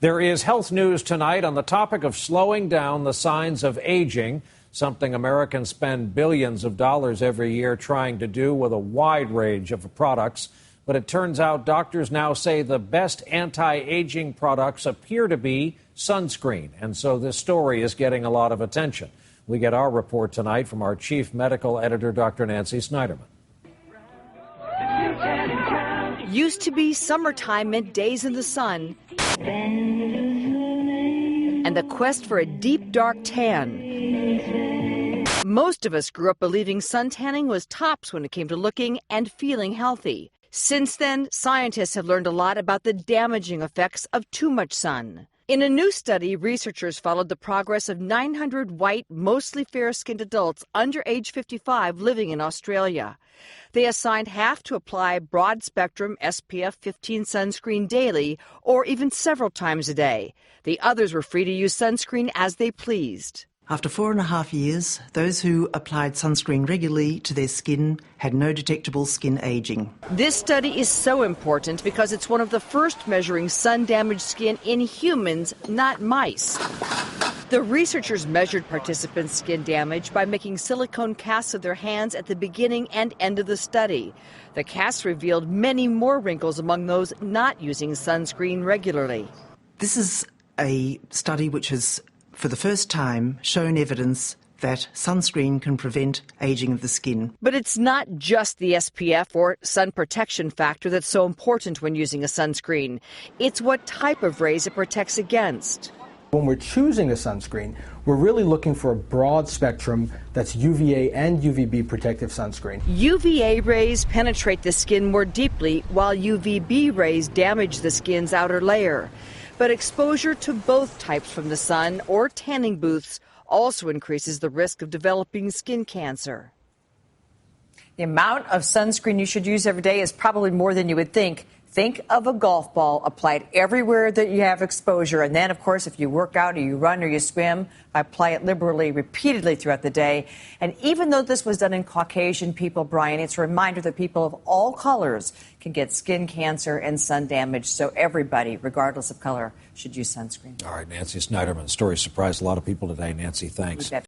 There is health news tonight on the topic of slowing down the signs of aging, something Americans spend billions of dollars every year trying to do with a wide range of products. But it turns out doctors now say the best anti-aging products appear to be sunscreen. And so this story is getting a lot of attention. We get our report tonight from our chief medical editor, Dr. Nancy Snyderman. Used to be summertime meant days in the sun and the quest for a deep, dark tan. Most of us grew up believing suntanning was tops when it came to looking and feeling healthy. Since then, scientists have learned a lot about the damaging effects of too much sun. In a new study, researchers followed the progress of 900 white, mostly fair-skinned adults under age 55 living in Australia. They assigned half to apply broad-spectrum SPF 15 sunscreen daily or even several times a day. The others were free to use sunscreen as they pleased. After 4.5 years, those who applied sunscreen regularly to their skin had no detectable skin aging. This study is so important because it's one of the first measuring sun-damaged skin in humans, not mice. The researchers measured participants' skin damage by making silicone casts of their hands at the beginning and end of the study. The casts revealed many more wrinkles among those not using sunscreen regularly. This is a study which has, for the first time, shown evidence that sunscreen can prevent aging of the skin. But it's not just the SPF or sun protection factor that's so important when using a sunscreen. It's what type of rays it protects against. When we're choosing a sunscreen, we're really looking for a broad spectrum that's UVA and UVB protective sunscreen. UVA rays penetrate the skin more deeply, while UVB rays damage the skin's outer layer. But exposure to both types from the sun or tanning booths also increases the risk of developing skin cancer. The amount of sunscreen you should use every day is probably more than you would think. Think of a golf ball applied everywhere that you have exposure. And then, of course, if you work out or you run or you swim, apply it liberally, repeatedly throughout the day. And even though this was done in Caucasian people, Brian, it's a reminder that people of all colors can get skin cancer and sun damage. So everybody, regardless of color, should use sunscreen. All right, Nancy Snyderman. Story surprised a lot of people today. Nancy, thanks.